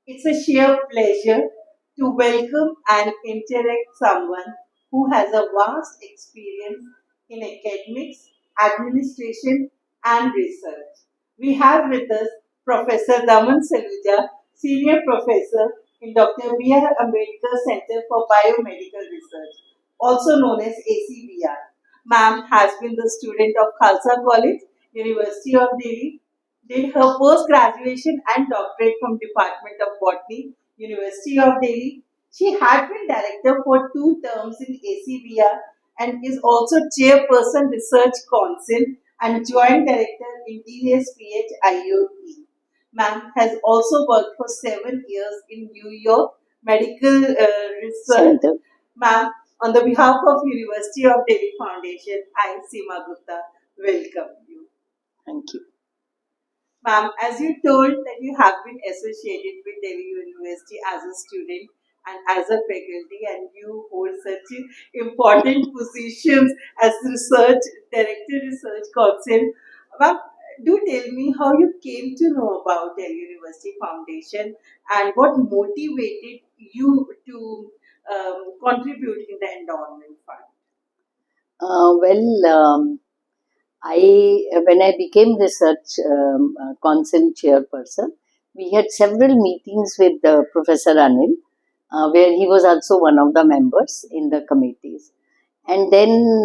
It's a sheer pleasure to welcome and interact someone who has a vast experience in academics, administration, and research. We have with us Professor Daman Saluja, Senior Professor in Dr. R Ambedkar Center for Biomedical Research, also known as ACBR. Ma'am has been the student of Khalsa College, University of Delhi, did her post-graduation and doctorate from Department of Botany, University of Delhi. She had been director for 2 terms in ACBR and is also chairperson Research Council and joint director in DSPH IOE. Ma'am has also worked for 7 years in New York Medical Research. Center. Ma'am, on the behalf of University of Delhi Foundation, I, Seema Gupta, welcome you. Thank you. Ma'am, as you told that you have been associated with Delhi University as a student and as a faculty, and you hold such important positions as research director, research council. Ma'am, do tell me how you came to know about Delhi University Foundation and what motivated you to contribute in the endowment fund. When I became research council chairperson, we had several meetings with Professor Anil, where he was also one of the members in the committees. And then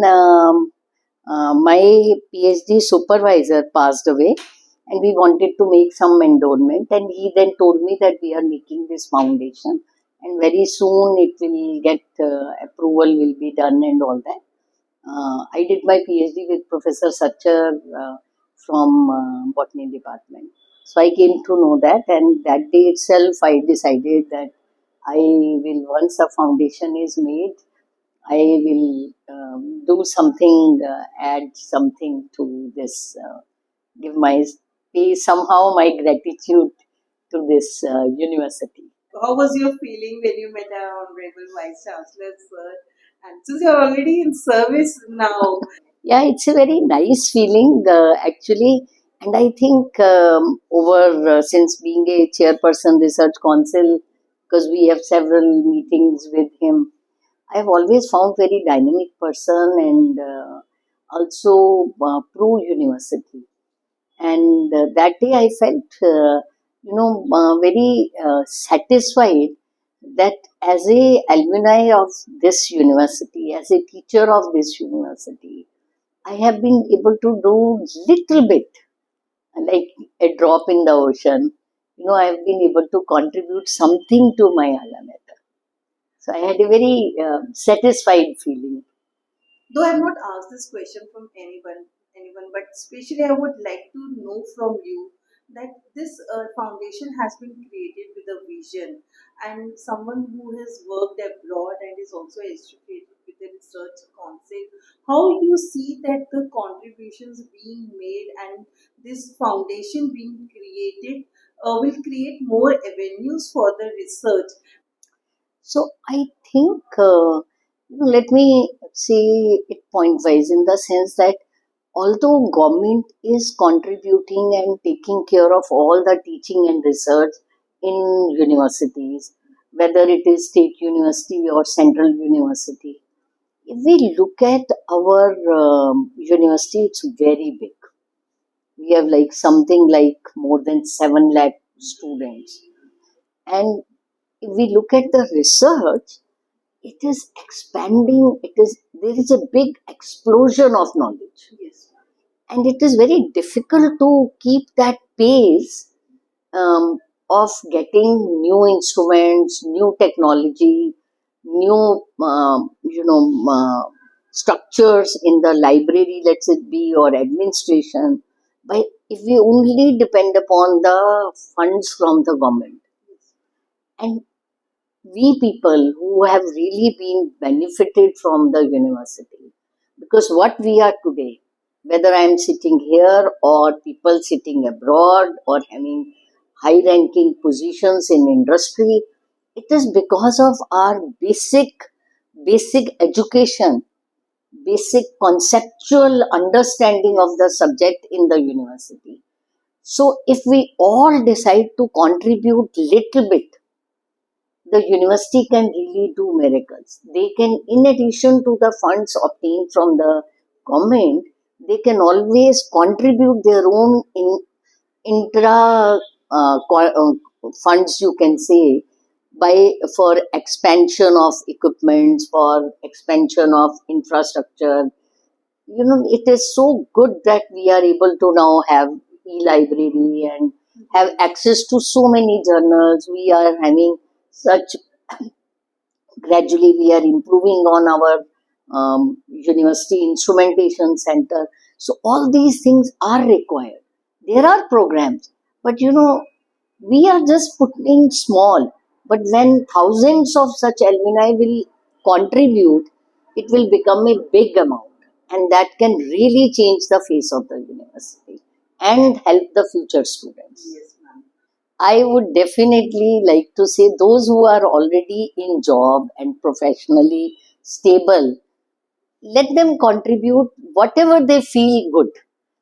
my PhD supervisor passed away, and we wanted to make some endowment. And he then told me that we are making this foundation, and very soon it will get approval will be done and all that. I did my PhD with Professor Satchar from Botany Department. So I came to know that, and that day itself I decided that I will, once a foundation is made, I will do something, add something to this, pay somehow my gratitude to this university. How was your feeling when you met our Honourable Vice Chancellor, sir? And since you're already in service now, Yeah, it's a very nice feeling actually, and I think since being a chairperson research council, because we have several meetings with him, I've always found very dynamic person and also pro university. And that day I felt, very satisfied that as a alumni of this university, as a teacher of this university, I have been able to do little bit, like a drop in the ocean. I have been able to contribute something to my alma mater. So I had a very satisfied feeling. though I've not asked this question from anyone, but especially I would like to know from you that this foundation has been created with a vision, and someone who has worked abroad and is also associated with the research council. How you see that the contributions being made and this foundation being created will create more avenues for the research. So I think, let me say it point wise, in the sense that although government is contributing and taking care of all the teaching and research in universities, whether it is state university or central university, if we look at our university, it's very big. We have like something like more than 7 lakh students. And if we look at the research, it is expanding. There is a big explosion of knowledge, Yes. and it is very difficult to keep that pace of getting new instruments, new technology, new structures in the library, let's it be, or administration. By if we only depend upon the funds from the government, and we people who have really been benefited from the university, because what we are today, whether I am sitting here or people sitting abroad or having high ranking positions in industry, it is because of our basic education, basic conceptual understanding of the subject in the university. So if we all decide to contribute little bit, the university can really do miracles. They can, in addition to the funds obtained from the government, they can always contribute their own in intra funds, you can say, by for expansion of equipments, for expansion of infrastructure. It is so good that we are able to now have e-library and have access to so many journals. We are having such, gradually we are improving on our university instrumentation center. So all these things are required. There are programs, but we are just putting small. But when thousands of such alumni will contribute, it will become a big amount, and that can really change the face of the university and help the future students. Yes, ma'am. I would definitely like to say those who are already in job and professionally stable, let them contribute whatever they feel good,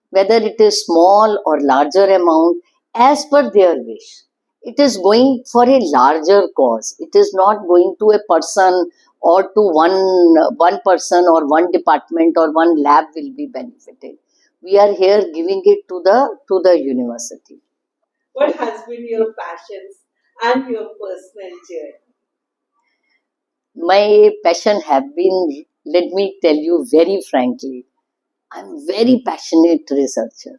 whether it is small or larger amount, as per their wish. It is going for a larger cause. It is not going to a person or to one person or one department or one lab will be benefited. We are here giving it to the university. What has been your passions and your personal journey? My passion have been, let me tell you very frankly, I'm very passionate researcher.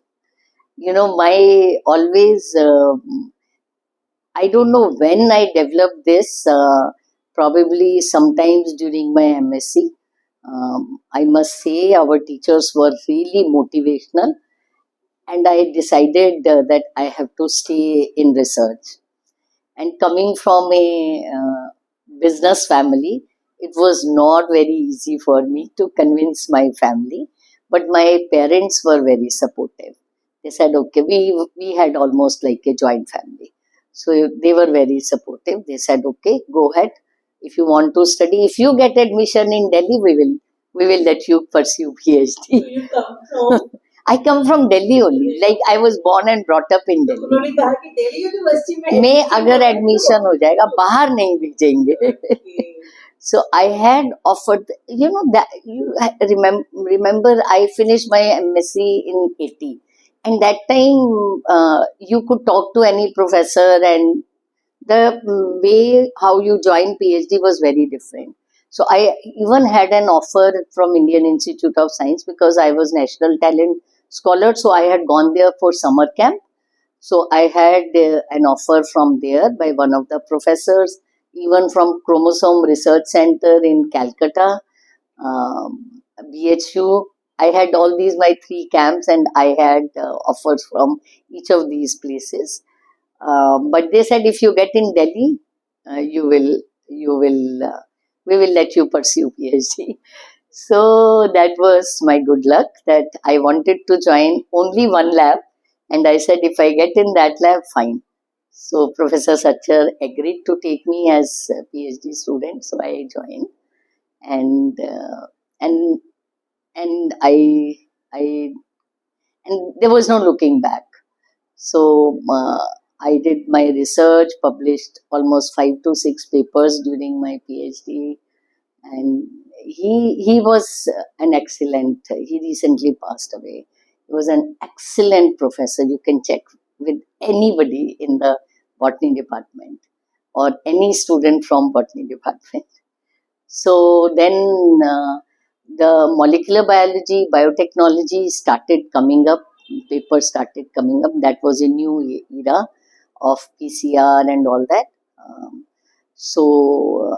My always, I don't know when I developed this, probably sometimes during my MSc. I must say our teachers were really motivational, and I decided that I have to stay in research. And coming from a business family, it was not very easy for me to convince my family, but my parents were very supportive. They said, okay, we had almost like a joint family. So they were very supportive. They said, okay, go ahead. If you want to study, if you get admission in Delhi, we will let you pursue PhD. So you come from I come from Delhi only. Like I was born and brought up in Delhi. उन्होंने कहा कि Delhi university में में admission अगर होगा admission हो जाएगा, बाहर नहीं भेजेंगे. Okay. So I had offered, that you remember I finished my MSc in 80, and that time you could talk to any professor, and the way how you join PhD was very different. So I even had an offer from Indian Institute of Science because I was National Talent Scholar. So I had gone there for summer camp. So I had an offer from there by one of the professors, even from Chromosome Research Center in Calcutta, BHU. I had all these my three camps, and I had offers from each of these places. But they said if you get in Delhi, we will let you pursue PhD. So that was my good luck, that I wanted to join only one lab, and I said if I get in that lab, fine. So Professor Satcher agreed to take me as a PhD student, so I joined, and and and I and there was no looking back. So I did my research, published almost 5 to 6 papers during my PhD, and he was an excellent. He recently passed away. He was an excellent professor. You can check with anybody in the botany department or any student from botany department. So then the molecular biology, biotechnology started coming up. Papers started coming up. That was a new era of PCR and all that. So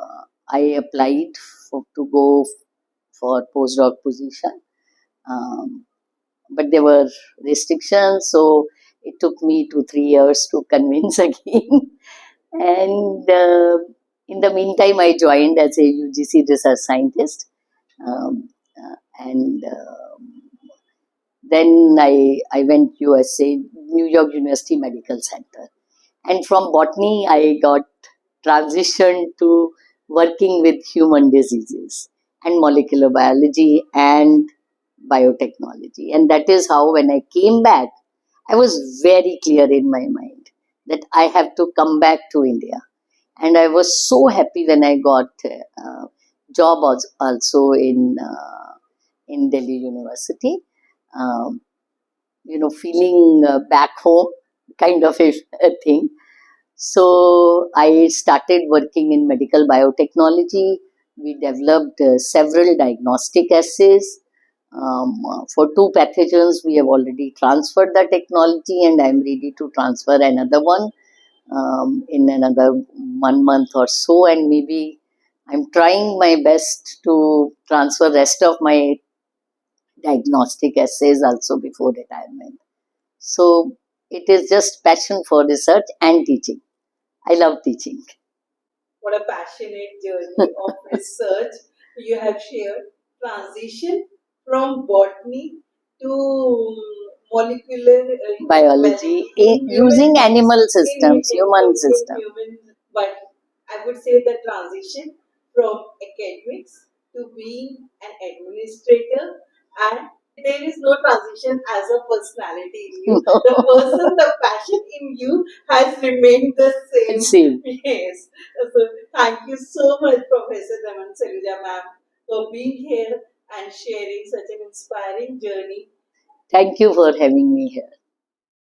I applied to go for postdoc position, um, but there were restrictions. So it took me 2 3 years to convince again. And in the meantime, I joined as a UGC research scientist. Um, and then I went USA, New York University Medical Center. And from botany, I got transitioned to working with human diseases and molecular biology and biotechnology. And that is how, when I came back, I was very clear in my mind that I have to come back to India. And I was so happy when I got job also in Delhi University. Um, feeling back home kind of a thing. So I started working in medical biotechnology. We developed several diagnostic assays. For two pathogens, we have already transferred the technology, and I'm ready to transfer another one in another 1 month or so. And maybe I'm trying my best to transfer rest of my diagnostic assays also before retirement. So it is just passion for research and teaching. I love teaching. What a passionate journey of research you have shared. Transition from botany to molecular Biology using animal systems, human system. but I would say the transition from academics to being an administrator, and there is no transition as a personality in you. No. The person, the passion in you has remained the same. Same. Yes. So thank you so much, Professor Daman Saluja ma'am, for being here and sharing such an inspiring journey. Thank you for having me here.